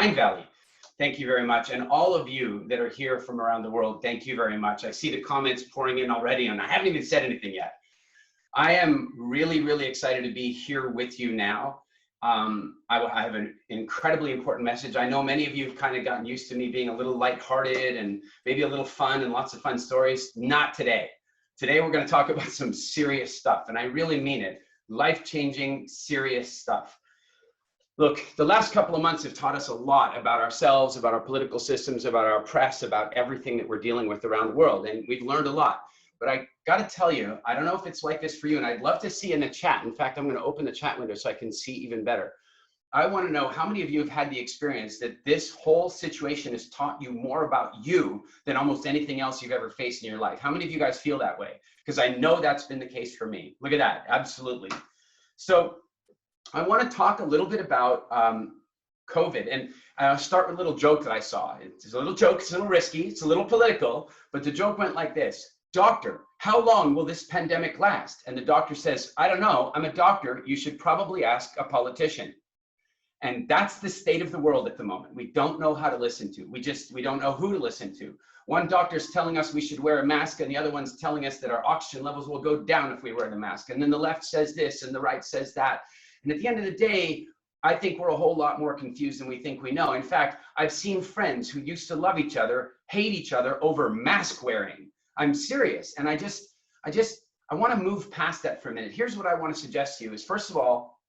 Mindvalley, thank you very much. And all of you that are here from around the world, thank you very much. I see the comments pouring in already, and I haven't even said anything yet. I am really, really excited to be here with you now. I have an incredibly important message. I know many of you have kind of gotten used to me being a little lighthearted and maybe a little fun and lots of fun stories. Not today. Today, we're going to talk about some serious stuff, and I really mean it. Life-changing, serious stuff. Look, the last couple of months have taught us a lot about ourselves, about our political systems, about our press, about everything that we're dealing with around the world, and we've learned a lot. But I got to tell you, I don't know if it's like this for you, and I'd love to see in the chat. In fact, I'm going to open the chat window so I can see even better. I want to know how many of you have had the experience that this whole situation has taught you more about you than almost anything else you've ever faced in your life. How many of you guys feel that way? Because I know that's been the case for me. Look at that. Absolutely. So I want to talk a little bit about COVID, and I'll start with a little joke that I saw. It's a little joke. It's a little risky. It's a little political, but the joke went like this. Doctor, how long will this pandemic last? And the doctor says, I don't know. I'm a doctor. You should probably ask a politician. And that's the state of the world at the moment. We don't know how to listen to. We don't know who to listen to. One doctor's telling us we should wear a mask, and the other one's telling us that our oxygen levels will go down if we wear the mask. And then the left says this and the right says that. And at the end of the day, I think we're a whole lot more confused than we think we know. In fact, I've seen friends who used to love each other, hate each other over mask wearing. I'm serious. And I want to move past that for a minute. Here's what I want to suggest to you is, first of all,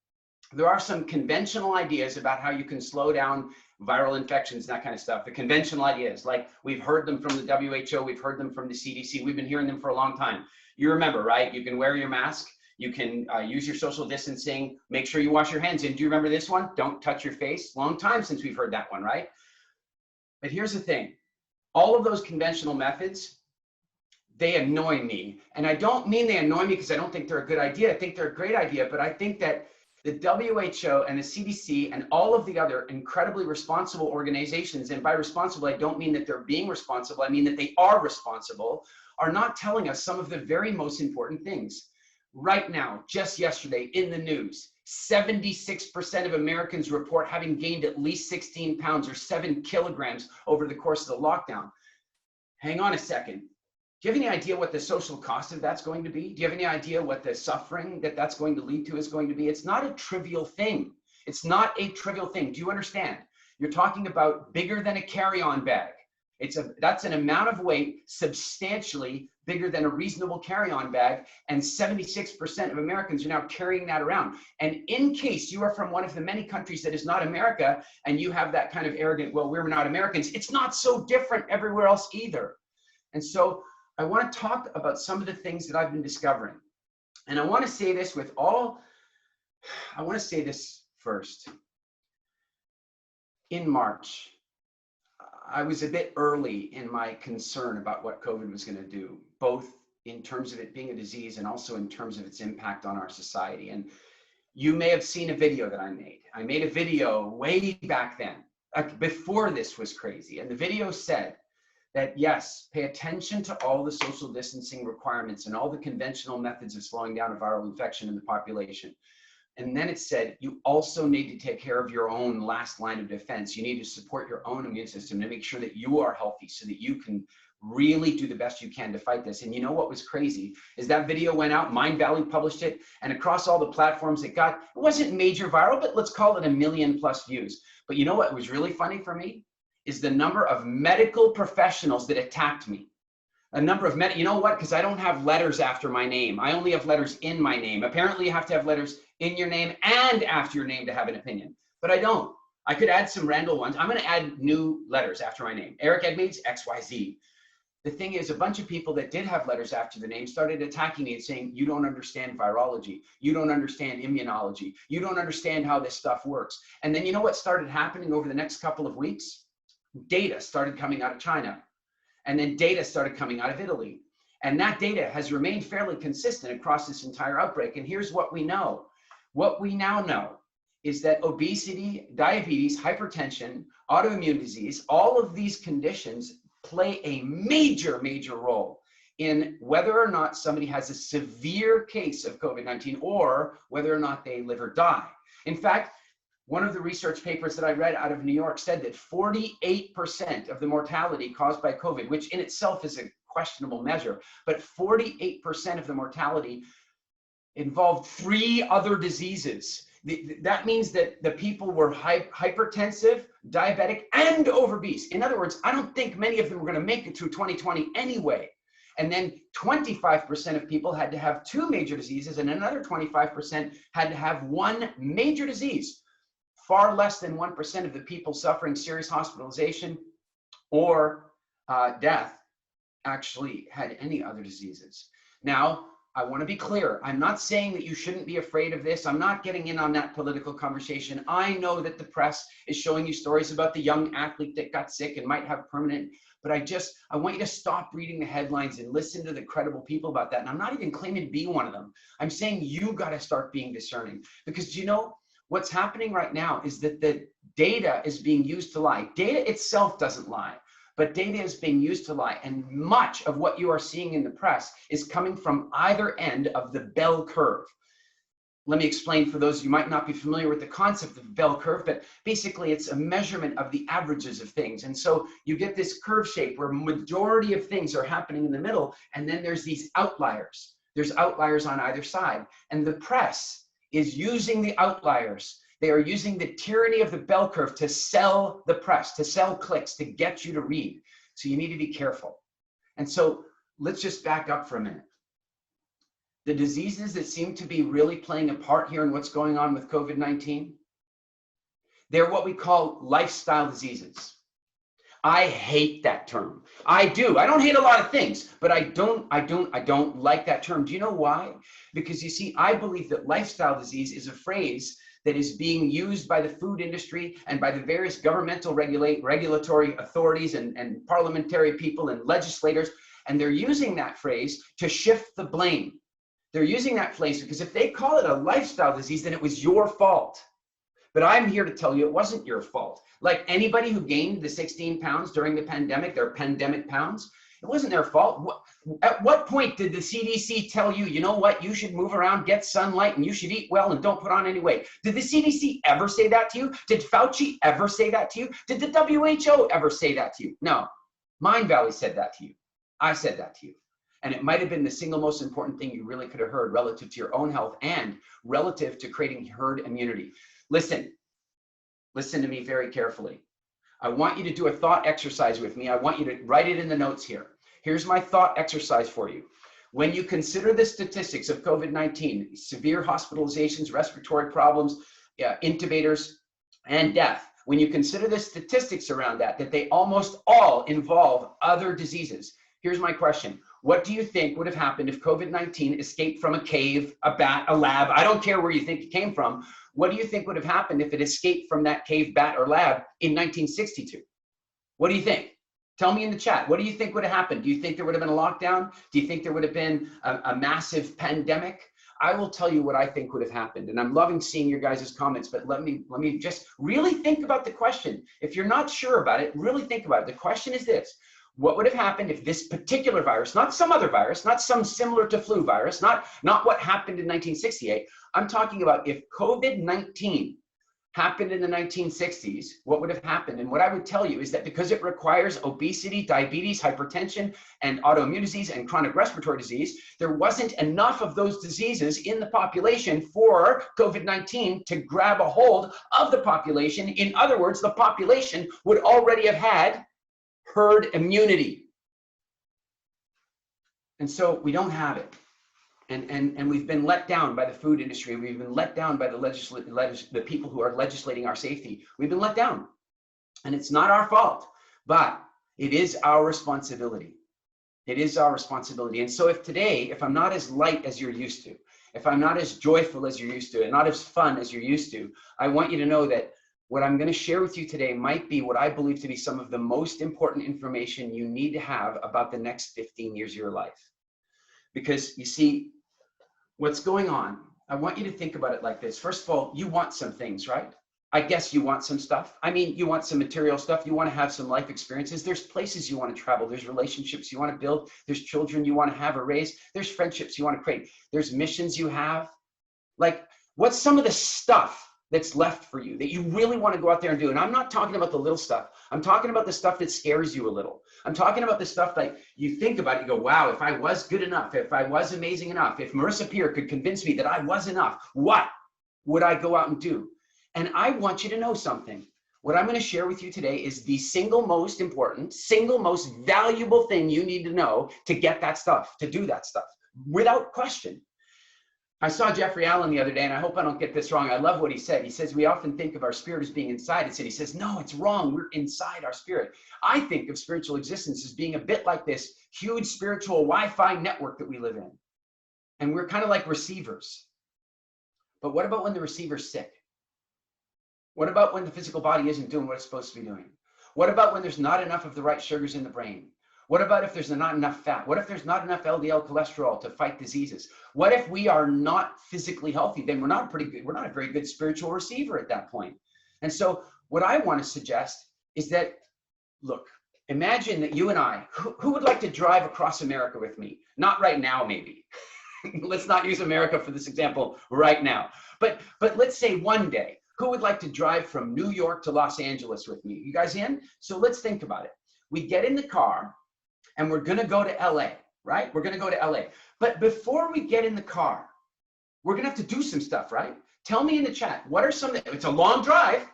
there are some conventional ideas about how you can slow down viral infections, that kind of stuff. The conventional ideas, like we've heard them from the WHO, we've heard them from the CDC, we've been hearing them for a long time. You remember, right? You can wear your mask, you can use your social distancing, make sure you wash your hands. And do you remember this one? Don't touch your face. Long time since we've heard that one, right? But here's the thing. All of those conventional methods, they annoy me. And I don't mean they annoy me because I don't think they're a good idea. I think they're a great idea, but I think that the WHO and the CDC and all of the other incredibly responsible organizations, and by responsible, I don't mean that they're being responsible, I mean that they are responsible, are not telling us some of the very most important things. Right now, just yesterday in the news, 76% of Americans report having gained at least 16 pounds or 7 kilograms over the course of the lockdown. Hang on a second. Do you have any idea what the social cost of that's going to be? Do you have any idea what the suffering that that's going to lead to is going to be? It's not a trivial thing. It's not a trivial thing. Do you understand? You're talking about bigger than a carry-on bag. That's an amount of weight substantially bigger than a reasonable carry-on bag, and 76% of Americans are now carrying that around. And in case you are from one of the many countries that is not America, and you have that kind of arrogant, well, we're not Americans, it's not so different everywhere else either. And so I want to talk about some of the things that I've been discovering. And I want to say this first. In March, I was a bit early in my concern about what COVID was going to do, both in terms of it being a disease and also in terms of its impact on our society. And you may have seen a video that I made. I made a video way back then, like before this was crazy. And the video said that, yes, pay attention to all the social distancing requirements and all the conventional methods of slowing down a viral infection in the population. And then it said, you also need to take care of your own last line of defense. You need to support your own immune system to make sure that you are healthy so that you can really do the best you can to fight this. And you know what was crazy is that video went out, Mindvalley published it, and across all the platforms it wasn't major viral, but let's call it 1 million+ views. But you know what was really funny for me is the number of medical professionals that attacked me. You know what? Because I don't have letters after my name. I only have letters in my name. Apparently you have to have letters in your name and after your name to have an opinion, but I don't. I could add some random ones. I'm going to add new letters after my name. Eric Edmeades, XYZ. The thing is, a bunch of people that did have letters after the name started attacking me and saying, you don't understand virology. You don't understand immunology. You don't understand how this stuff works. And then you know what started happening over the next couple of weeks? Data started coming out of China. And then data started coming out of Italy. And that data has remained fairly consistent across this entire outbreak. And here's what we know. What we now know is that obesity, diabetes, hypertension, autoimmune disease, all of these conditions play a major, major role in whether or not somebody has a severe case of COVID-19 or whether or not they live or die. In fact, One of the research papers that I read out of New York said that 48% of the mortality caused by COVID, which in itself is a questionable measure, but 48% of the mortality involved 3 other diseases. That means that the people were hypertensive, diabetic, and obese. In other words, I don't think many of them were going to make it through 2020 anyway. And then 25% of people had to have 2 major diseases, and another 25% had to have 1 major disease. Far less than 1% of the people suffering serious hospitalization or death actually had any other diseases. Now, I want to be clear. I'm not saying that you shouldn't be afraid of this. I'm not getting in on that political conversation. I know that the press is showing you stories about the young athlete that got sick and might have permanent, but I want you to stop reading the headlines and listen to the credible people about that. And I'm not even claiming to be one of them. I'm saying you got to start being discerning, because you know what's happening right now is that the data is being used to lie. Data itself doesn't lie, but data is being used to lie. And much of what you are seeing in the press is coming from either end of the bell curve. Let me explain for those you might not be familiar with the concept of bell curve, but basically it's a measurement of the averages of things. And so you get this curve shape where majority of things are happening in the middle, and then there's these outliers. There's outliers on either side. And the press is using the outliers. They are using the tyranny of the bell curve to sell the press, to sell clicks, to get you to read. So you need to be careful. And so let's just back up for a minute. The diseases that seem to be really playing a part here in what's going on with COVID-19, they're what we call lifestyle diseases. I hate that term. I do. I don't hate a lot of things, but I don't like that term. Do you know why? Because you see, I believe that lifestyle disease is a phrase that is being used by the food industry and by the various governmental regulatory authorities and parliamentary people and legislators. And they're using that phrase to shift the blame. They're using that phrase because if they call it a lifestyle disease, then it was your fault. But I'm here to tell you it wasn't your fault. Like anybody who gained the 16 pounds during the pandemic, their pandemic pounds, it wasn't their fault. At what point did the CDC tell you, you know what, you should move around, get sunlight, and you should eat well and don't put on any weight? Did the CDC ever say that to you? Did Fauci ever say that to you? Did the WHO ever say that to you? No. Mindvalley said that to you. I said that to you. And it might have been the single most important thing you really could have heard relative to your own health and relative to creating herd immunity. Listen to me very carefully. I want you to do a thought exercise with me. I want you to write it in the notes here. Here's my thought exercise for you. When you consider the statistics of COVID-19, severe hospitalizations, respiratory problems, intubators, and death, when you consider the statistics around that they almost all involve other diseases, here's my question. What do you think would have happened if COVID-19 escaped from a cave, a bat, a lab? I don't care where you think it came from. What do you think would have happened if it escaped from that cave, bat, or lab in 1962? What do you think? Tell me in the chat. What do you think would have happened? Do you think there would have been a lockdown? Do you think there would have been a massive pandemic? I will tell you what I think would have happened. And I'm loving seeing your guys' comments, but let me just really think about the question. If you're not sure about it, really think about it. The question is this. What would have happened if this particular virus, not some other virus, not some similar to flu virus, not what happened in 1968, I'm talking about if COVID-19 happened in the 1960s, what would have happened? And what I would tell you is that because it requires obesity, diabetes, hypertension, and autoimmune disease and chronic respiratory disease, there wasn't enough of those diseases in the population for COVID-19 to grab a hold of the population. In other words, the population would already have had herd immunity. And so we don't have it. And we've been let down by the food industry. We've been let down by the people who are legislating our safety. We've been let down. And it's not our fault, but it is our responsibility. It is our responsibility. And so if I'm not as light as you're used to, if I'm not as joyful as you're used to, and not as fun as you're used to, I want you to know that what I'm going to share with you today might be what I believe to be some of the most important information you need to have about the next 15 years of your life. Because you see, what's going on, I want you to think about it like this. First of all, you want some things, right? I guess you want some stuff. I mean, you want some material stuff. You want to have some life experiences. There's places you want to travel. There's relationships you want to build. There's children you want to have or raise. There's friendships you want to create. There's missions you have. Like, what's some of the stuff that's left for you that you really want to go out there and do. And I'm not talking about the little stuff. I'm talking about the stuff that scares you a little. I'm talking about the stuff that you think about, you go, wow, if I was good enough, if I was amazing enough, if Marissa Peer could convince me that I was enough, what would I go out and do? And I want you to know something. What I'm going to share with you today is the single most important, single most valuable thing you need to know to get that stuff, to do that stuff, without question. I saw Jeffrey Allen the other day, and I hope I don't get this wrong. I love what he said. He says, we often think of our spirit as being inside. He says, no, it's wrong. We're inside our spirit. I think of spiritual existence as being a bit like this huge spiritual Wi-Fi network that we live in. And we're kind of like receivers. But what about when the receiver's sick? What about when the physical body isn't doing what it's supposed to be doing? What about when there's not enough of the right sugars in the brain? What about if there's not enough fat? What if there's not enough LDL cholesterol to fight diseases? What if we are not physically healthy? Then we're not a very good spiritual receiver at that point. And so what I want to suggest is that, look, imagine that you and I, who would like to drive across America with me? Not right now, maybe. Let's not use America for this example right now. But let's say one day, who would like to drive from New York to Los Angeles with me? You guys in? So let's think about it. We get in the car, and we're going to go to LA, right? We're going to go to LA. But before we get in the car, we're going to have to do some stuff, right? Tell me in the chat, what are some, it's a long drive.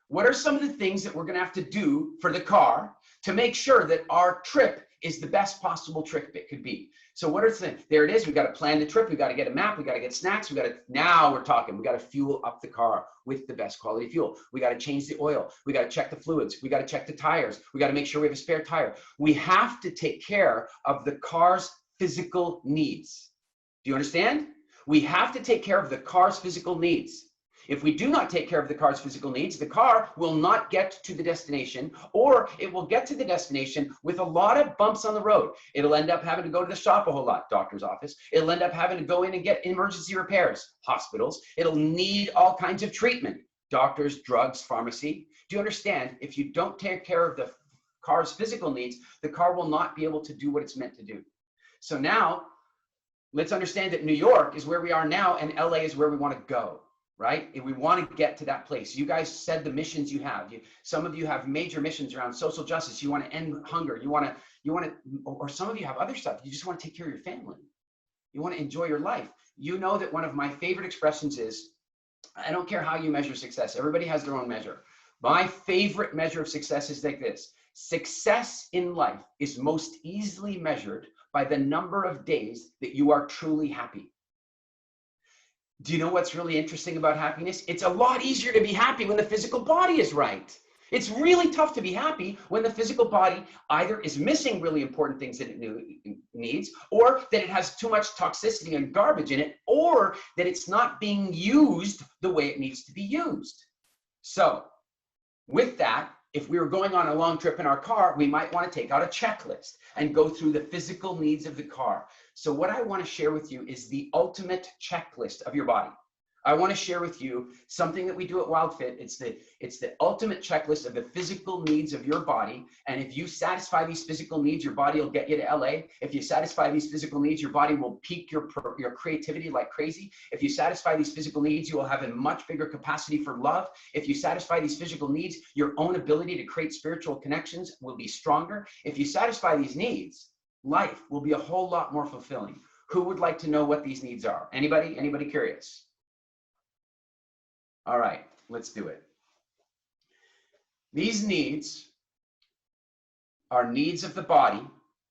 What are some of the things that we're going to have to do for the car to make sure that our trip is the best possible trip it could be? So what are the things? There it is. We got to plan the trip. We got to get a map. We got to get snacks. Now we're talking. We got to fuel up the car with the best quality fuel. We got to change the oil. We got to check the fluids. We got to check the tires. We got to make sure we have a spare tire. We have to take care of the car's physical needs. Do you understand? We have to take care of the car's physical needs. If we do not take care of the car's physical needs, the car will not get to the destination, or it will get to the destination with a lot of bumps on the road. It'll end up having to go to the shop a whole lot, doctor's office. It'll end up having to go in and get emergency repairs, hospitals. It'll need all kinds of treatment, doctors, drugs, pharmacy. Do you understand? If you don't take care of the car's physical needs, the car will not be able to do what it's meant to do. So now, let's understand that New York is where we are now, and LA is where we want to go. Right? If we want to get to that place. You guys said the missions you have. Some of you have major missions around social justice. You want to end hunger. You want to, or some of you have other stuff. You just want to take care of your family. You want to enjoy your life. You know that one of my favorite expressions is, I don't care how you measure success. Everybody has their own measure. My favorite measure of success is like this. Success in life is most easily measured by the number of days that you are truly happy. Do you know what's really interesting about happiness? It's a lot easier to be happy when the physical body is right. It's really tough to be happy when the physical body either is missing really important things that it needs, or that it has too much toxicity and garbage in it, or that it's not being used the way it needs to be used. So with that, if we were going on a long trip in our car, we might want to take out a checklist and go through the physical needs of the car. So what I want to share with you is the ultimate checklist of your body. I want to share with you something that we do at WildFit. It's the ultimate checklist of the physical needs of your body. And if you satisfy these physical needs, your body will get you to LA. If you satisfy these physical needs, your body will peak your creativity like crazy. If you satisfy these physical needs, you will have a much bigger capacity for love. If you satisfy these physical needs, your own ability to create spiritual connections will be stronger. If you satisfy these needs, life will be a whole lot more fulfilling. Who would like to know what these needs are? Anybody? Anybody curious? All right, let's do it. These needs are needs of the body,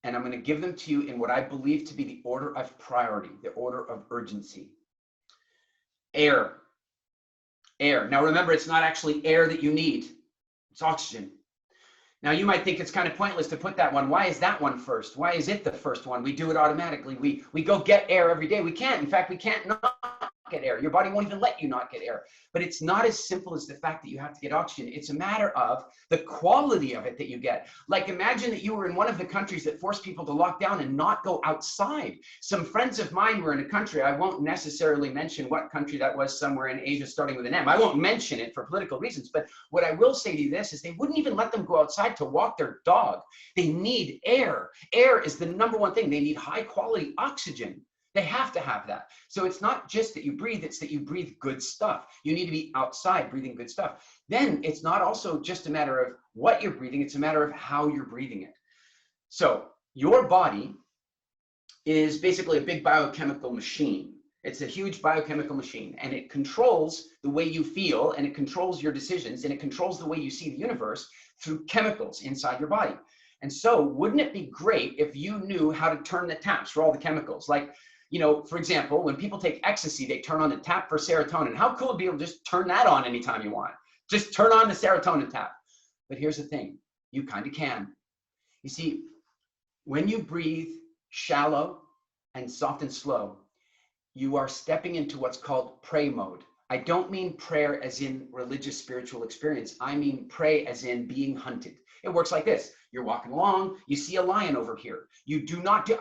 and I'm going to give them to you in what I believe to be the order of priority, the order of urgency. Air. Air. Now remember, it's not actually air that you need. It's oxygen. Now you might think it's kind of pointless to put that one. Why is that one first? Why is it the first one? We do it automatically. We go get air every day. We can't. In fact, we can't not get air. Your body won't even let you not get air. But it's not as simple as the fact that you have to get oxygen. It's a matter of the quality of it that you get. Like imagine that you were in one of the countries that forced people to lock down and not go outside. Some friends of mine were in a country, I won't necessarily mention what country that was, somewhere in Asia starting with an M. I won't mention it for political reasons, but what I will say to you this is they wouldn't even let them go outside to walk their dog. They need air. Air is the number one thing. They need high quality oxygen. They have to have that. So it's not just that you breathe, it's that you breathe good stuff. You need to be outside breathing good stuff. Then it's not also just a matter of what you're breathing, it's a matter of how you're breathing it. So your body is basically a big biochemical machine. It's a huge biochemical machine, and it controls the way you feel, and it controls your decisions, and it controls the way you see the universe through chemicals inside your body. And so wouldn't it be great if you knew how to turn the taps for all the chemicals? Like, you know, for example, when people take ecstasy, they turn on the tap for serotonin. How cool would it be able to just turn that on anytime you want? Just turn on the serotonin tap. But here's the thing, you kind of can. You see, when you breathe shallow and soft and slow, you are stepping into what's called pray mode. I don't mean prayer as in religious spiritual experience. I mean pray as in being hunted. It works like this. You're walking along, you see a lion over here. You do not do,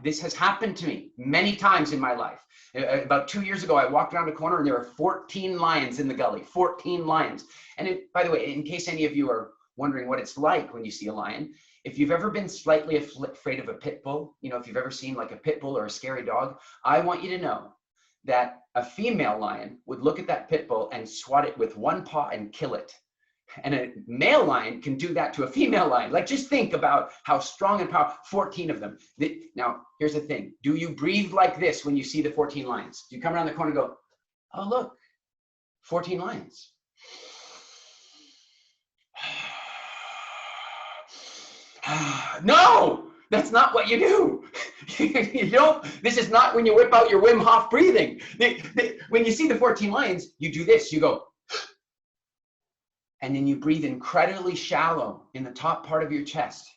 this has happened to me many times in my life. About 2 years ago, I walked around a corner and there were 14 lions in the gully, 14 lions. And by the way, in case any of you are wondering what it's like when you see a lion, if you've ever been slightly afraid of a pit bull, you know, if you've ever seen like a pit bull or a scary dog, I want you to know that a female lion would look at that pit bull and swat it with one paw and kill it. And a male lion can do that to a female lion. Like, just think about how strong and powerful, 14 of them. Now, here's the thing. Do you breathe like this when you see the 14 lions? Do you come around the corner and go, oh, look, 14 lions. No, that's not what you do. You don't, this is not when you whip out your Wim Hof breathing. When you see the 14 lions, you do this, you go, and then you breathe incredibly shallow in the top part of your chest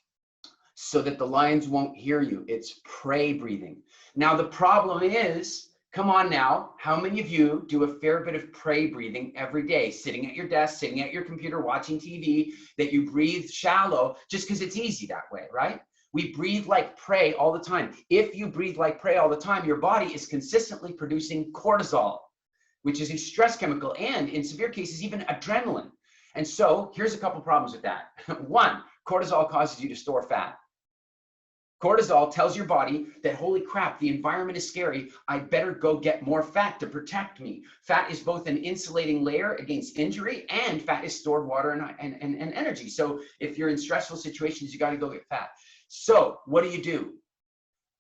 so that the lions won't hear you. It's pray breathing. Now, the problem is, come on now, how many of you do a fair bit of pray breathing every day, sitting at your desk, sitting at your computer, watching TV, that you breathe shallow just because it's easy that way, right? We breathe like pray all the time. If you breathe like pray all the time, your body is consistently producing cortisol, which is a stress chemical, and in severe cases, even adrenaline. And so here's a couple problems with that. One, cortisol causes you to store fat. Cortisol tells your body that, holy crap, the environment is scary. I better go get more fat to protect me. Fat is both an insulating layer against injury, and fat is stored water and energy. So if you're in stressful situations, you got to go get fat. So what do?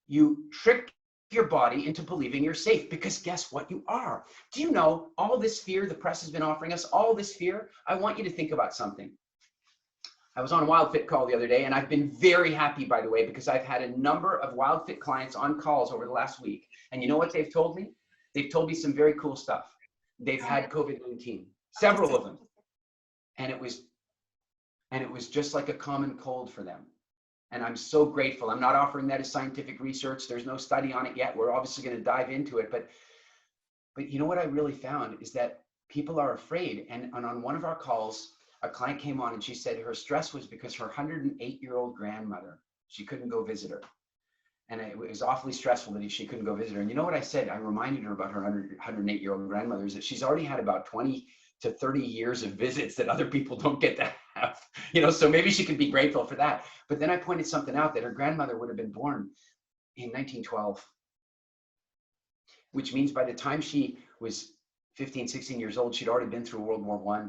You trick your body into believing you're safe, because guess what? You are. Do you know all this fear the press has been offering us, all this fear? I want you to think about something. I was on a WildFit call the other day, and I've been very happy, by the way, because I've had a number of WildFit clients on calls over the last week. And you know what they've told me? They've told me some very cool stuff. They've had COVID-19, several of them. And it was just like a common cold for them. And I'm so grateful. I'm not offering that as scientific research. There's no study on it yet. We're obviously going to dive into it. But you know what I really found is that people are afraid. And on one of our calls, a client came on and she said her stress was because her 108-year-old grandmother, she couldn't go visit her. And it was awfully stressful that she couldn't go visit her. And you know what I said? I reminded her about her 108-year-old grandmother, is that she's already had about 20 to 30 years of visits that other people don't get to have. You know, so maybe she could be grateful for that. But then I pointed something out, that her grandmother would have been born in 1912, which means by the time she was 15, 16 years old, she'd already been through World War I.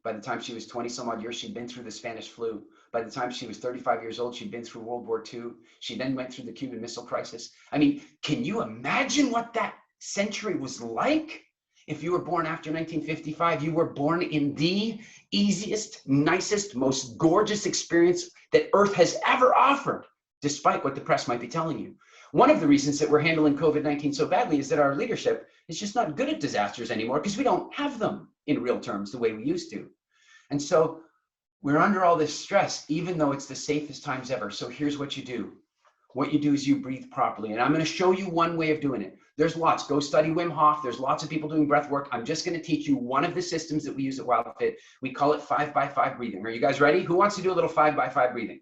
By the time she was 20 some odd years, she'd been through the Spanish flu. By the time she was 35 years old, she'd been through World War II. She then went through the Cuban Missile Crisis. I mean, can you imagine what that century was like? If you were born after 1955, you were born in the easiest, nicest, most gorgeous experience that Earth has ever offered, despite what the press might be telling you. One of the reasons that we're handling COVID-19 so badly is that our leadership is just not good at disasters anymore, because we don't have them in real terms the way we used to. And so we're under all this stress, even though it's the safest times ever. So here's what you do. What you do is you breathe properly. And I'm going to show you one way of doing it. There's lots. Go study Wim Hof. There's lots of people doing breath work. I'm just going to teach you one of the systems that we use at WildFit. We call it 5x5 breathing. Are you guys ready? Who wants to do a little 5x5 breathing?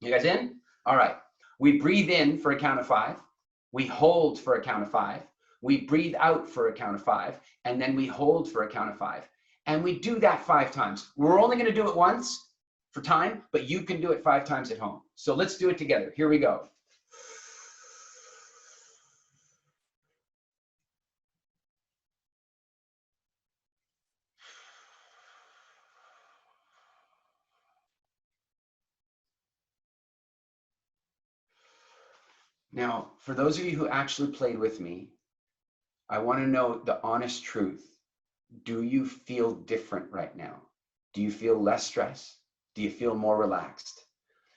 You guys in? All right. We breathe in for a count of 5. We hold for a count of 5. We breathe out for a count of 5. And then we hold for a count of 5. And we do that 5 times. We're only going to do it once for time, but you can do it 5 times at home. So let's do it together. Here we go. Now, for those of you who actually played with me, I want to know the honest truth. Do you feel different right now? Do you feel less stress? Do you feel more relaxed?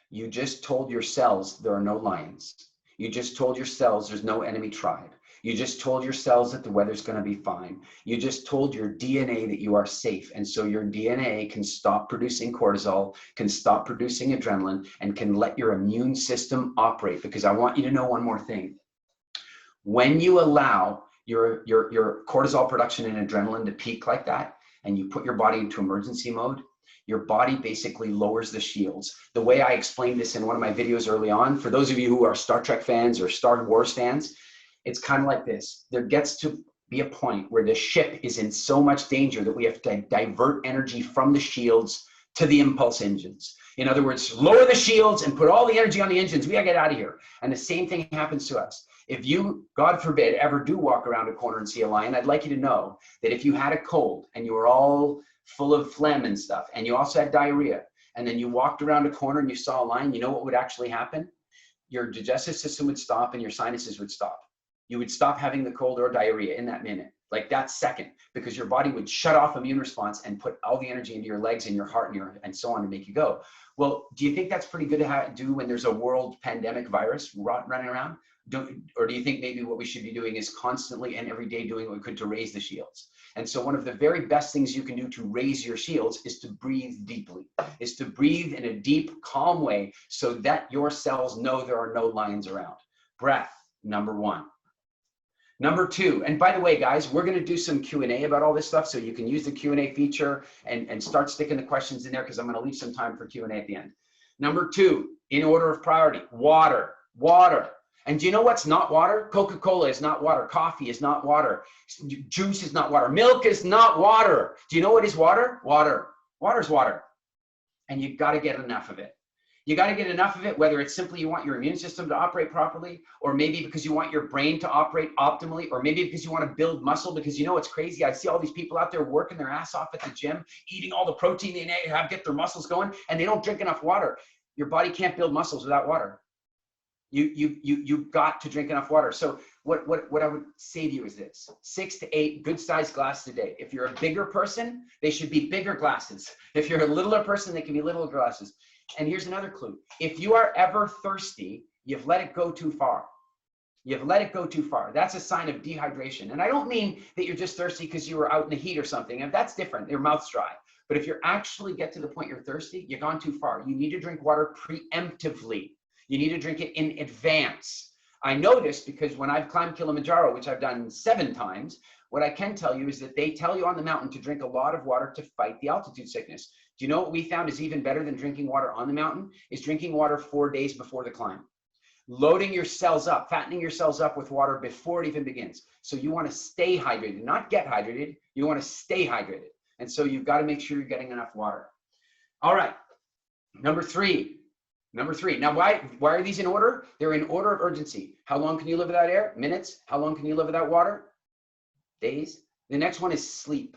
You just told your cells there are no lions. You just told your cells there's no enemy tribe. You just told your cells that the weather's going to be fine. You just told your DNA that you are safe. And so your DNA can stop producing cortisol, can stop producing adrenaline, and can let your immune system operate. Because I want you to know one more thing. When you allow your cortisol production and adrenaline to peak like that, and you put your body into emergency mode, your body basically lowers the shields. The way I explained this in one of my videos early on, for those of you who are Star Trek fans or Star Wars fans, it's kind of like this. There gets to be a point where the ship is in so much danger that we have to divert energy from the shields to the impulse engines. In other words, lower the shields and put all the energy on the engines. We gotta get out of here. And the same thing happens to us. If you, God forbid, ever do walk around a corner and see a lion, I'd like you to know that if you had a cold and you were all full of phlegm and stuff, and you also had diarrhea, and then you walked around a corner and you saw a lion, you know what would actually happen? Your digestive system would stop and your sinuses would stop. You would stop having the cold or diarrhea in that minute, like that second, because your body would shut off immune response and put all the energy into your legs and your heart and so on to make you go. Well, do you think that's pretty good to do when there's a world pandemic virus running around? Or do you think maybe what we should be doing is constantly and every day doing what we could to raise the shields? And so one of the very best things you can do to raise your shields is to breathe deeply, is to breathe in a deep, calm way so that your cells know there are no lions around. Breath, number one. Number two, and by the way, guys, we're going to do some Q&A about all this stuff, so you can use the Q&A feature and start sticking the questions in there because I'm going to leave some time for Q&A at the end. Number two, in order of priority, water, water. And do you know what's not water? Coca-Cola is not water. Coffee is not water. Juice is not water. Milk is not water. Do you know what is water? Water. Water is water. And you've got to get enough of it. You got to get enough of it, whether it's simply you want your immune system to operate properly, or maybe because you want your brain to operate optimally, or maybe because you want to build muscle, because you know it's crazy. I see all these people out there working their ass off at the gym, eating all the protein they have, get their muscles going, and they don't drink enough water. Your body can't build muscles without water. You've got to drink enough water. So what I would say to you is this: 6 to 8 good sized glasses a day. If you're a bigger person, they should be bigger glasses. If you're a littler person, they can be little glasses. And here's another clue. If you are ever thirsty, you've let it go too far. You've let it go too far. That's a sign of dehydration. And I don't mean that you're just thirsty because you were out in the heat or something. If that's different, your mouth's dry. But if you actually get to the point you're thirsty, you've gone too far. You need to drink water preemptively. You need to drink it in advance. I know this because when I've climbed Kilimanjaro, which I've done 7 times, what I can tell you is that they tell you on the mountain to drink a lot of water to fight the altitude sickness. Do you know what we found is even better than drinking water on the mountain? Is drinking water 4 days before the climb. Loading your cells up, fattening your cells up with water before it even begins. So you want to stay hydrated, not get hydrated. You want to stay hydrated. And so you've got to make sure you're getting enough water. All right, number three. Now, why are these in order? They're in order of urgency. How long can you live without air? Minutes. How long can you live without water? Days. The next one is sleep.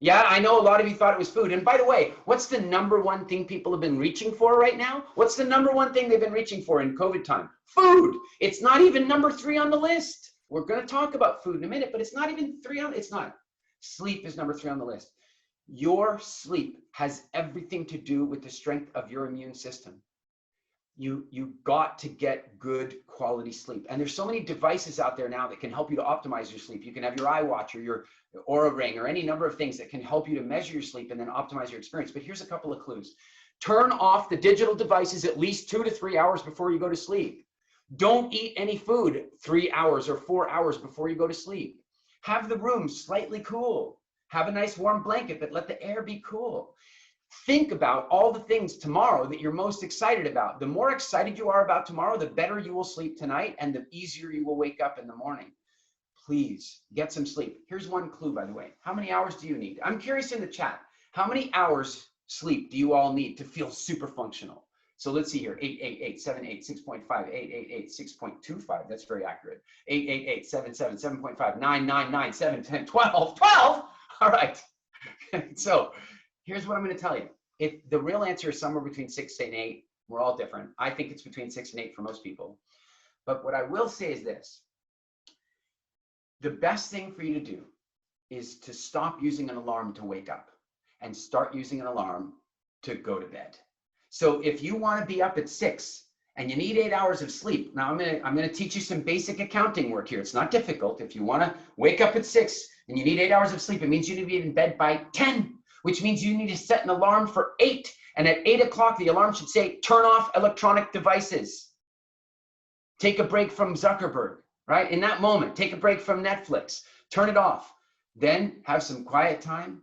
Yeah, I know a lot of you thought it was food. And by the way, what's the number one thing people have been reaching for right now? What's the number one thing they've been reaching for in COVID time? Food. It's not even number 3 on the list. We're going to talk about food in a minute, but it's not even 3 on, it's not. Sleep is number 3 on the list. Your sleep has everything to do with the strength of your immune system. You got to get good quality sleep. And there's so many devices out there now that can help you to optimize your sleep. You can have your iWatch or your Oura Ring or any number of things that can help you to measure your sleep and then optimize your experience. But here's a couple of clues. Turn off the digital devices at least 2 to 3 hours before you go to sleep. Don't eat any food 3 hours or 4 hours before you go to sleep. Have the room slightly cool. Have a nice warm blanket, but let the air be cool. Think about all the things tomorrow that you're most excited about. The more excited you are about tomorrow, the better you will sleep tonight and the easier you will wake up in the morning. Please get some sleep. Here's one clue, by the way. How many hours do you need? I'm curious in the chat. How many hours sleep do you all need to feel super functional? So let's see here. 8, 8, 8, 7, 8, 6.5, 8, 8, 8, 6.25. That's very accurate. 8, 8, 8, 7, 7, 7.5, 9, 9, 9, 7, 10, 12, 12. All right. So here's what I'm going to tell you. If the real answer is somewhere between 6 and 8, we're all different. I think it's between 6 and 8 for most people. But what I will say is this. The best thing for you to do is to stop using an alarm to wake up and start using an alarm to go to bed. So if you want to be up at 6 and you need 8 hours of sleep, now I'm going to teach you some basic accounting work here. It's not difficult. If you want to wake up at 6 and you need 8 hours of sleep, it means you need to be in bed by 10, which means you need to set an alarm for 8. And at 8 o'clock, the alarm should say, turn off electronic devices. Take a break from Zuckerberg, right? In that moment, take a break from Netflix, turn it off, then have some quiet time,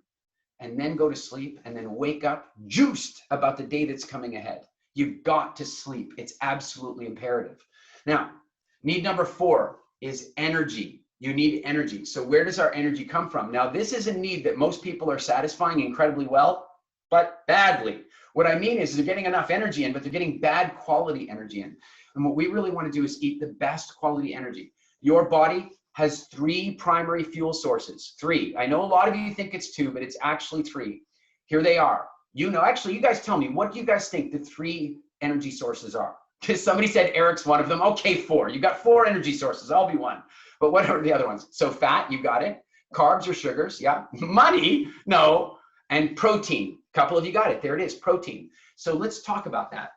and then go to sleep, and then wake up juiced about the day that's coming ahead. You've got to sleep. It's absolutely imperative. Now, need number 4 is energy. You need energy. So where does our energy come from? Now, this is a need that most people are satisfying incredibly well, but badly. What I mean is they're getting enough energy in, but they're getting bad quality energy in. And what we really want to do is eat the best quality energy. Your body has 3 primary fuel sources. 3. I know a lot of you think it's 2, but it's actually 3. Here they are. You know, actually, you guys tell me, what do you guys think the 3 energy sources are? Because somebody said Eric's one of them. Okay, 4. You got 4 energy sources. I'll be one. But what are the other ones? So fat, you got it. Carbs or sugars, yeah. Money, no. And protein. A couple of you got it. There it is, protein. So let's talk about that.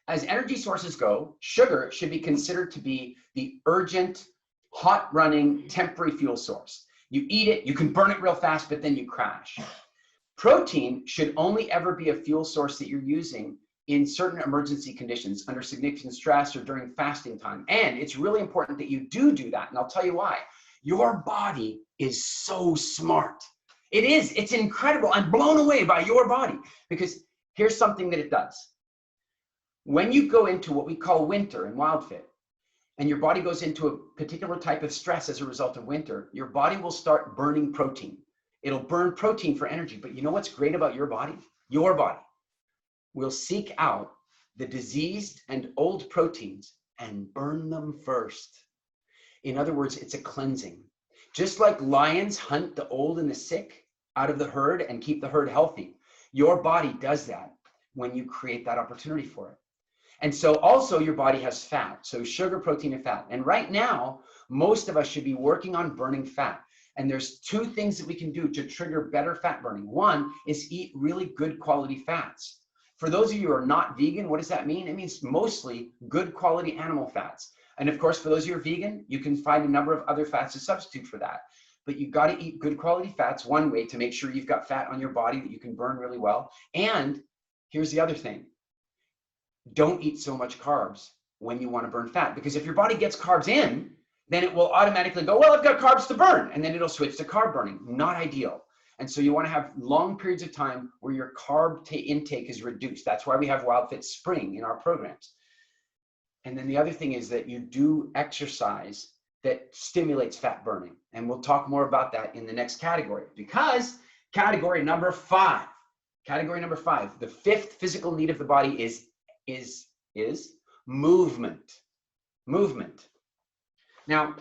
As energy sources go, sugar should be considered to be the urgent, hot-running, temporary fuel source. You eat it, you can burn it real fast, but then you crash. Protein should only ever be a fuel source that you're using in certain emergency conditions, under significant stress or during fasting time. And it's really important that you do that, and I'll tell you why. Your body is so smart. It is, it's incredible. I'm blown away by your body, because here's something that it does. When you go into what we call winter in WildFit, and your body goes into a particular type of stress as a result of winter, your body will start burning protein. It'll burn protein for energy. But you know what's great about your body? Your body will seek out the diseased and old proteins and burn them first. In other words, it's a cleansing. Just like lions hunt the old and the sick out of the herd and keep the herd healthy, your body does that when you create that opportunity for it. And so also your body has fat, so sugar, protein, and fat. And right now, most of us should be working on burning fat. And there's 2 things that we can do to trigger better fat burning. One is eat really good quality fats. For those of you who are not vegan, what does that mean? It means mostly good quality animal fats. And of course, for those of you who are vegan, you can find a number of other fats to substitute for that. But you've got to eat good quality fats, one way to make sure you've got fat on your body that you can burn really well. And here's the other thing. Don't eat so much carbs when you want to burn fat, because if your body gets carbs in, then it will automatically go, well, I've got carbs to burn, and then it'll switch to carb burning. Not ideal. And so you want to have long periods of time where your carb intake is reduced. That's why we have WildFit Spring in our programs. And then the other thing is that you do exercise that stimulates fat burning. And we'll talk more about that in the next category, because category number 5, the 5th physical need of the body is movement. Movement. Now,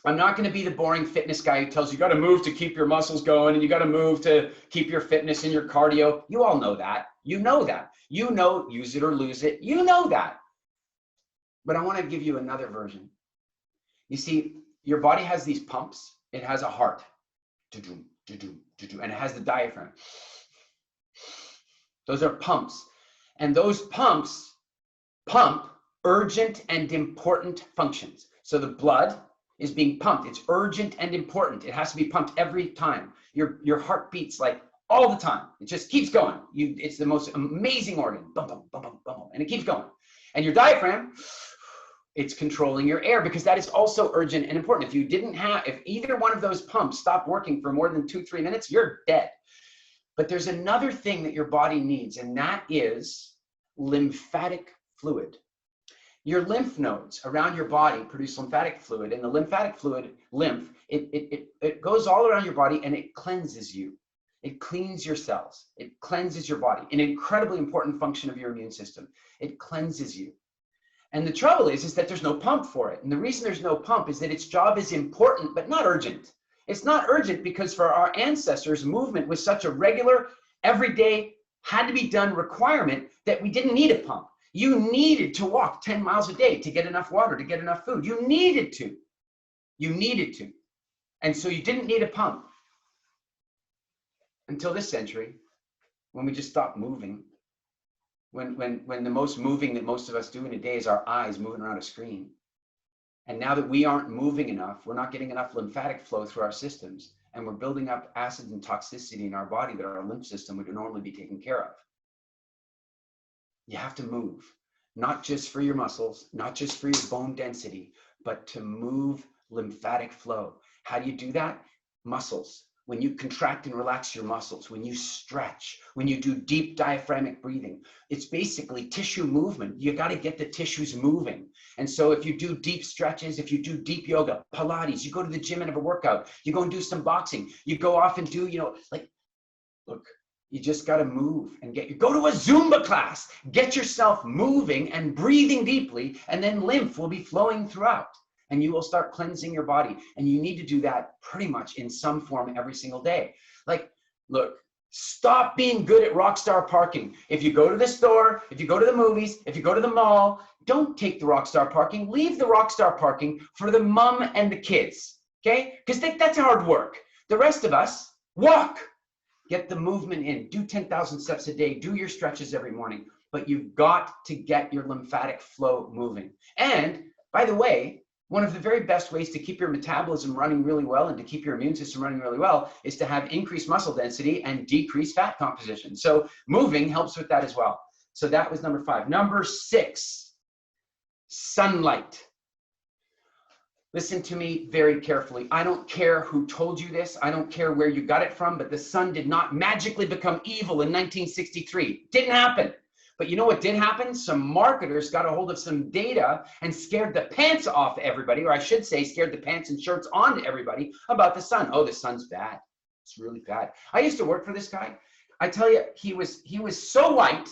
I'm not going to be the boring fitness guy who tells you got to move to keep your muscles going and you got to move to keep your fitness and your cardio. You all know that. You know that. You know, use it or lose it. You know that. But I want to give you another version. You see, your body has these pumps. It has a heart, and it has the diaphragm. Those are pumps. And those pumps pump urgent and important functions. So the blood is being pumped. It's urgent and important. It has to be pumped every time. Your heart beats like all the time. It just keeps going. It's the most amazing organ. Bum, bum, bum, bum, bum, and it keeps going. And your diaphragm, it's controlling your air, because that is also urgent and important. If either one of those pumps stopped working for more than 2-3 minutes, you're dead. But there's another thing that your body needs, and that is lymphatic fluid. Your lymph nodes around your body produce lymphatic fluid, and the lymphatic fluid, it goes all around your body and it cleanses you. It cleans your cells. It cleanses your body. An incredibly important function of your immune system. It cleanses you. And the trouble is that there's no pump for it. And the reason there's no pump is that its job is important, but not urgent. It's not urgent because for our ancestors, movement was such a regular, everyday, had to be done requirement that we didn't need a pump. You needed to walk 10 miles a day to get enough water, to get enough food. You needed to. You needed to. And so you didn't need a pump until this century, when we just stopped moving. When the most moving that most of us do in a day is our eyes moving around a screen. And now that we aren't moving enough, we're not getting enough lymphatic flow through our systems, and we're building up acid and toxicity in our body that our lymph system would normally be taking care of. You have to move, not just for your muscles, not just for your bone density, but to move lymphatic flow. How do you do that? Muscles. When you contract and relax your muscles, when you stretch, when you do deep diaphragmatic breathing, it's basically tissue movement. You got to get the tissues moving. And so if you do deep stretches, if you do deep yoga, Pilates, you go to the gym and have a workout, you go and do some boxing, you go off and do, look, you just got to move and go to a Zumba class, get yourself moving and breathing deeply, and then lymph will be flowing throughout. And you will start cleansing your body. And you need to do that pretty much in some form every single day. Like, look, stop being good at rockstar parking. If you go to the store, if you go to the movies, if you go to the mall, don't take the rockstar parking. Leave the rockstar parking for the mom and the kids, okay? Because that's hard work. The rest of us, walk. Get the movement in. Do 10,000 steps a day. Do your stretches every morning. But you've got to get your lymphatic flow moving. And, by the way, one of the very best ways to keep your metabolism running really well and to keep your immune system running really well is to have increased muscle density and decrease fat composition. So moving helps with that as well. So that was number 5. Number 6, sunlight. Listen to me very carefully. I don't care who told you this. I don't care where you got it from, but the sun did not magically become evil in 1963. Didn't happen. But you know what did happen? Some marketers got a hold of some data and scared the pants off everybody, or I should say scared the pants and shirts on everybody about the sun. Oh, the sun's bad. It's really bad. I used to work for this guy. I tell you, he was so white.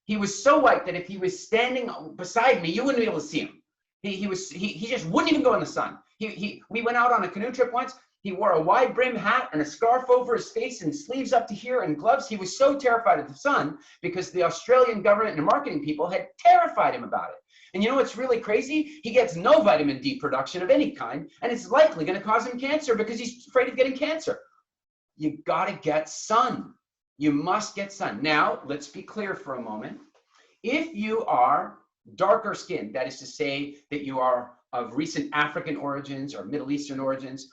He was so white that if he was standing beside me, you wouldn't be able to see him. He just wouldn't even go in the sun. We went out on a canoe trip once. He wore a wide brim hat and a scarf over his face and sleeves up to here and gloves. He was so terrified of the sun because the Australian government and marketing people had terrified him about it. And you know what's really crazy? He gets no vitamin D production of any kind, and it's likely going to cause him cancer because he's afraid of getting cancer. You got to get sun. You must get sun. Now, let's be clear for a moment. If you are darker skinned, that is to say that you are of recent African origins or Middle Eastern origins,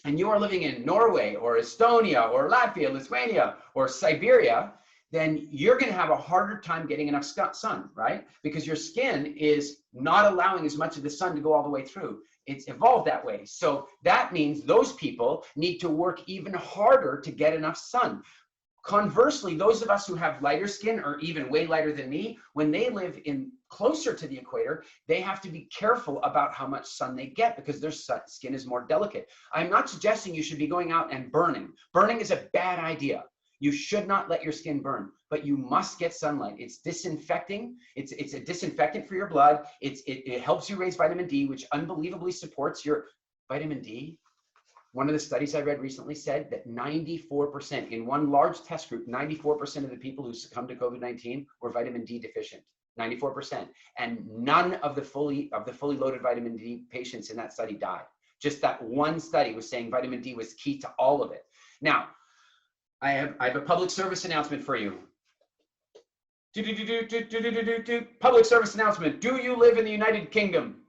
and you are living in Norway or Estonia or Latvia, Lithuania or Siberia, then you're going to have a harder time getting enough sun, right? Because your skin is not allowing as much of the sun to go all the way through. It's evolved that way. So that means those people need to work even harder to get enough sun. Conversely, those of us who have lighter skin or even way lighter than me, when they live in closer to the equator, they have to be careful about how much sun they get because their skin is more delicate. I'm not suggesting you should be going out and burning. Burning is a bad idea. You should not let your skin burn, but you must get sunlight. It's disinfecting. It's a disinfectant for your blood. It helps you raise vitamin D, which unbelievably supports your vitamin D. One of the studies I read recently said that 94%, in one large test group, 94% of the people who succumbed to COVID-19 were vitamin D deficient. 94%. And none of the fully loaded vitamin D patients in that study died. Just that one study was saying vitamin D was key to all of it. Now, I have a public service announcement for you. Public service announcement. Do you live in the United Kingdom?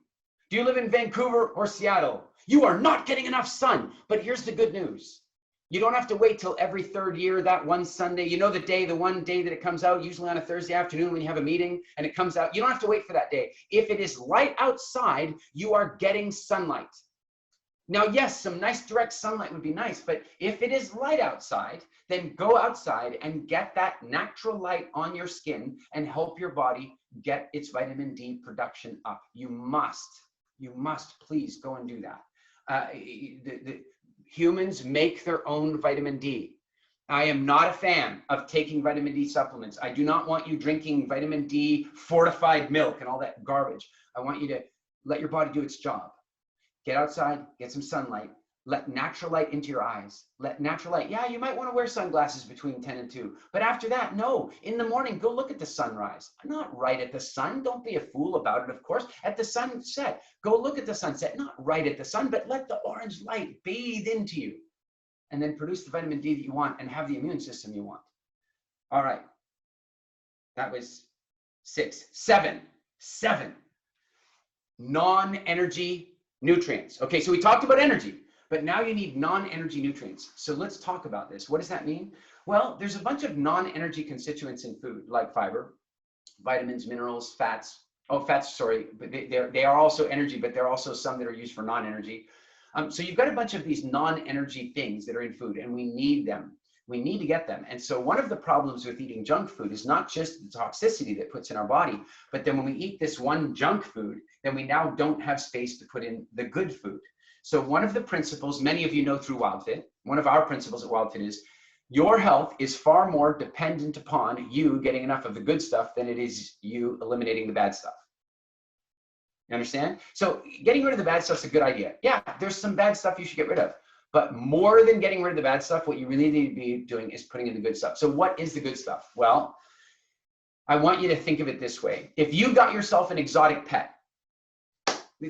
Do you live in Vancouver or Seattle? You are not getting enough sun. But here's the good news. You don't have to wait till every third year, that one Sunday. You know the one day that it comes out, usually on a Thursday afternoon when you have a meeting and it comes out. You don't have to wait for that day. If it is light outside, you are getting sunlight. Now, yes, some nice direct sunlight would be nice, but if it is light outside, then go outside and get that natural light on your skin and help your body get its vitamin D production up. You must please go and do that. Humans make their own vitamin D. I am not a fan of taking vitamin D supplements. I do not want you drinking vitamin D fortified milk and all that garbage. I want you to let your body do its job. Get outside, get some sunlight, Let natural light into your eyes. Let natural light. Yeah, you might want to wear sunglasses between 10 and 2. But after that, no. In the morning, go look at the sunrise. Not right at the sun. Don't be a fool about it, of course. At the sunset, go look at the sunset. Not right at the sun, but let the orange light bathe into you. And then produce the vitamin D that you want and have the immune system you want. All right. That was 6. 7. Non-energy nutrients. Okay, so we talked about energy. But now you need non-energy nutrients. So let's talk about this. What does that mean? Well, there's a bunch of non-energy constituents in food, like fiber, vitamins, minerals, fats. Oh, fats, sorry. But they are also energy, but there are also some that are used for non-energy. So you've got a bunch of these non-energy things that are in food, and we need them. We need to get them. And so one of the problems with eating junk food is not just the toxicity that puts in our body, but then when we eat this one junk food, then we now don't have space to put in the good food. So one of the principles, many of you know through WildFit, one of our principles at WildFit is your health is far more dependent upon you getting enough of the good stuff than it is you eliminating the bad stuff. You understand? So getting rid of the bad stuff is a good idea. Yeah, there's some bad stuff you should get rid of. But more than getting rid of the bad stuff, what you really need to be doing is putting in the good stuff. So what is the good stuff? Well, I want you to think of it this way. If you got yourself an exotic pet,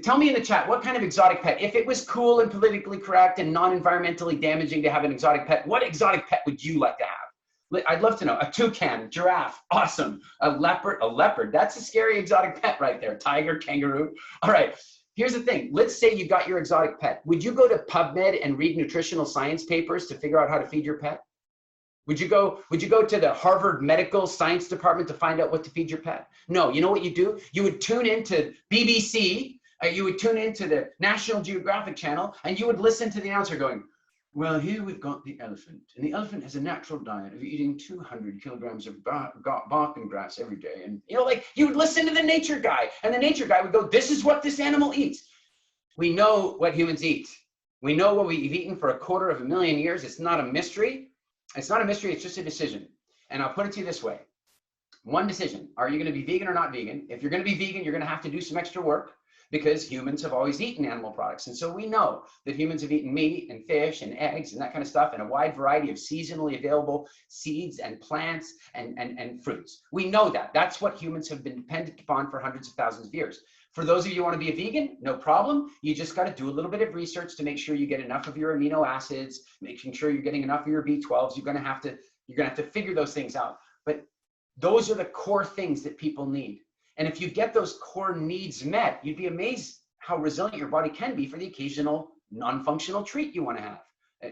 tell me in the chat, what kind of exotic pet? If it was cool and politically correct and non-environmentally damaging to have an exotic pet, what exotic pet would you like to have? I'd love to know. A toucan, giraffe, awesome. A leopard, that's a scary exotic pet right there. Tiger, kangaroo. All right, here's the thing. Let's say you got your exotic pet. Would you go to PubMed and read nutritional science papers to figure out how to feed your pet? Would you go to the Harvard Medical Science Department to find out what to feed your pet? No, you know what you do? You would tune into BBC, you would tune into the National Geographic Channel, and you would listen to the announcer going, well, here we've got the elephant, and the elephant has a natural diet of eating 200 kilograms of bark and grass every day. And, you know, like, you would listen to the nature guy, and the nature guy would go, this is what this animal eats. We know what humans eat. We know what we've eaten for 250,000 years. It's not a mystery. It's not a mystery. It's just a decision. And I'll put it to you this way. One decision. Are you going to be vegan or not vegan? If you're going to be vegan, you're going to have to do some extra work, because humans have always eaten animal products. And so we know that humans have eaten meat and fish and eggs and that kind of stuff, and a wide variety of seasonally available seeds and plants and fruits. We know that. That's what humans have been dependent upon for hundreds of thousands of years. For those of you who want to be a vegan, no problem. You just got to do a little bit of research to make sure you get enough of your amino acids, making sure you're getting enough of your B12s. You're going to have to figure those things out. But those are the core things that people need. And if you get those core needs met, you'd be amazed how resilient your body can be for the occasional non-functional treat you want to have.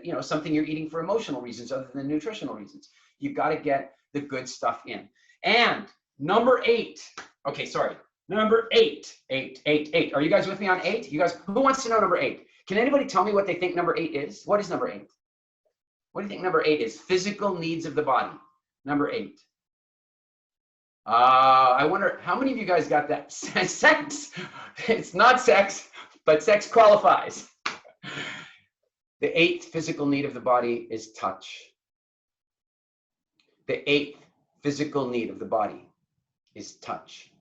You know, something you're eating for emotional reasons other than nutritional reasons. You've got to get the good stuff in. And number 8. Okay, sorry. Number 8. 8. Are you guys with me on 8? You guys, who wants to know number 8? Can anybody tell me what they think number 8 is? What is number 8? What do you think number 8 is? Physical needs of the body. Number 8. I wonder how many of you guys got that? Sex. It's not sex, but sex qualifies. The 8th physical need of the body is touch. The 8th physical need of the body is touch.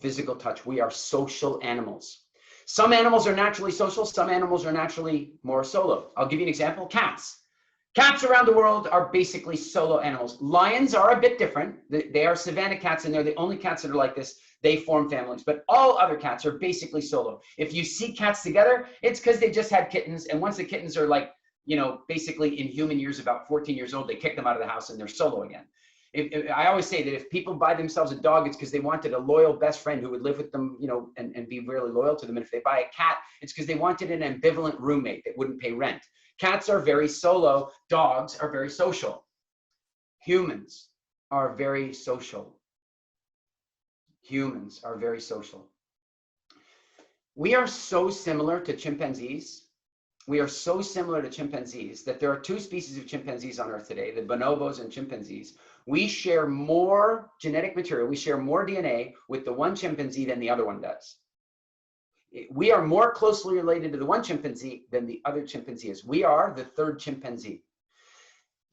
Physical touch. We are social animals. Some animals are naturally social. Some animals are naturally more solo. I'll give you an example. Cats. Cats around the world are basically solo animals. Lions are a bit different. They are savanna cats, and they're the only cats that are like this. They form families, but all other cats are basically solo. If you see cats together, it's because they just had kittens, and once the kittens are like, you know, basically in human years, about 14 years old, they kick them out of the house and they're solo again. I always say that if people buy themselves a dog, it's because they wanted a loyal best friend who would live with them, you know, and be really loyal to them. And if they buy a cat, it's because they wanted an ambivalent roommate that wouldn't pay rent. Cats are very solo. Dogs are very social. Humans are very social. Humans are very social. We are so similar to chimpanzees. We are so similar to chimpanzees that there are 2 species of chimpanzees on Earth today, the bonobos and chimpanzees. We share more genetic material, we share more DNA with the one chimpanzee than the other one does. We are more closely related to the one chimpanzee than the other chimpanzee is. We are the 3rd chimpanzee.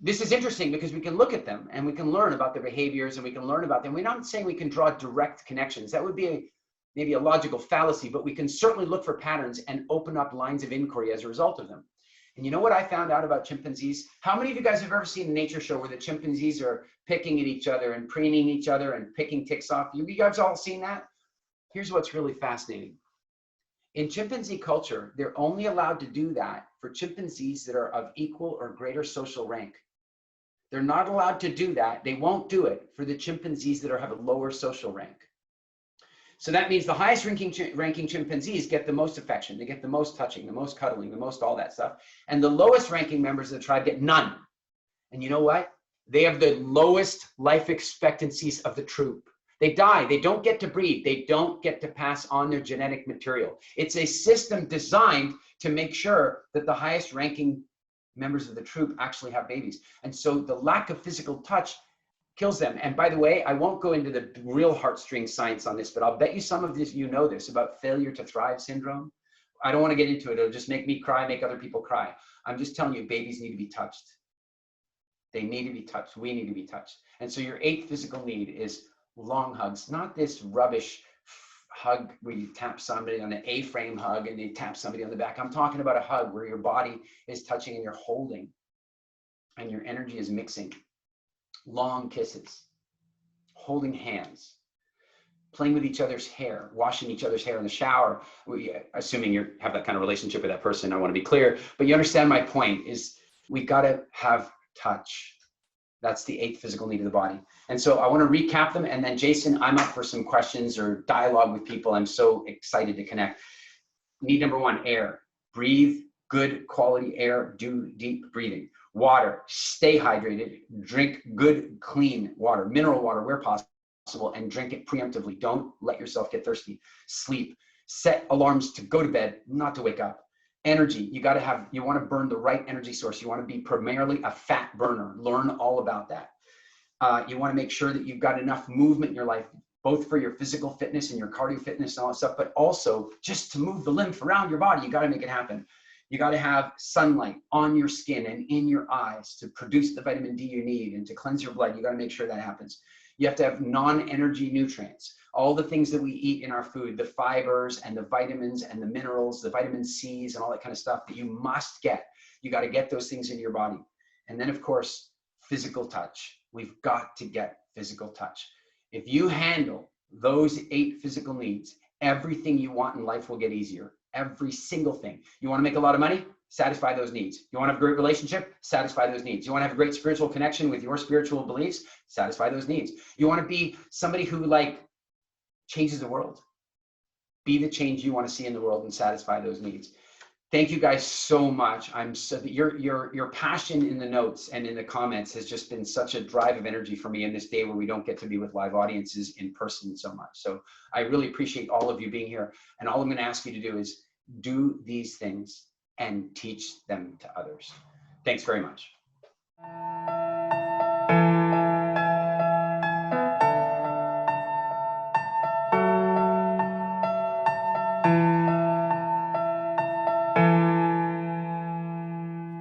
This is interesting because we can look at them and we can learn about their behaviors and we can learn about them. We're not saying we can draw direct connections. That would be maybe a logical fallacy, but we can certainly look for patterns and open up lines of inquiry as a result of them. And you know what I found out about chimpanzees? How many of you guys have ever seen a nature show where the chimpanzees are picking at each other and preening each other and picking ticks off? You guys all seen that? Here's what's really fascinating. In chimpanzee culture, they're only allowed to do that for chimpanzees that are of equal or greater social rank. They're not allowed to do that. They won't do it for the chimpanzees that have a lower social rank. So that means the highest ranking chimpanzees get the most affection. They get the most touching, the most cuddling, the most all that stuff. And the lowest ranking members of the tribe get none. And you know what? They have the lowest life expectancies of the troop. They die. They don't get to breed. They don't get to pass on their genetic material. It's a system designed to make sure that the highest ranking members of the troop actually have babies. And so the lack of physical touch kills them. And by the way, I won't go into the real heartstring science on this, but I'll bet you some of this, you know this about failure to thrive syndrome. I don't want to get into it. It'll just make me cry, make other people cry. I'm just telling you, babies need to be touched. They need to be touched. We need to be touched. And so your 8th physical need is long hugs, not this rubbish hug where you tap somebody on an A-frame hug and they tap somebody on the back. I'm talking about a hug where your body is touching and you're holding and your energy is mixing. Long kisses, holding hands, playing with each other's hair, washing each other's hair in the shower. Assuming you have that kind of relationship with that person, I want to be clear, but you understand my point is we've got to have touch. That's the 8th physical need of the body. And so I want to recap them. And then Jason, I'm up for some questions or dialogue with people. I'm so excited to connect. Need number 1, air. Breathe good quality air, do deep breathing. Water, stay hydrated, drink good, clean water, mineral water where possible, and drink it preemptively. Don't let yourself get thirsty. Sleep, set alarms to go to bed, not to wake up. Energy, you want to burn the right energy source. You want to be primarily a fat burner. Learn all about that. You want to make sure that you've got enough movement in your life, both for your physical fitness and your cardio fitness and all that stuff, but also just to move the lymph around your body. You got to make it happen. You got to have sunlight on your skin and in your eyes to produce the vitamin D you need and to cleanse your blood. You got to make sure that happens. You have to have non-energy nutrients, all the things that we eat in our food, the fibers and the vitamins and the minerals, the vitamin C's and all that kind of stuff that you must get. You got to get those things in your body. And then of course, physical touch. We've got to get physical touch. If you handle those 8 physical needs, everything you want in life will get easier. Every single thing. You want to make a lot of money? Satisfy those needs. You want to have a great relationship? Satisfy those needs. You want to have a great spiritual connection with your spiritual beliefs? Satisfy those needs. You want to be somebody who changes the world? Be the change you want to see in the world and satisfy those needs. Thank you guys so much. Your passion in the notes and in the comments has just been such a drive of energy for me in this day where we don't get to be with live audiences in person so much. So I really appreciate all of you being here. And all I'm going to ask you to do is do these things and teach them to others. Thanks very much.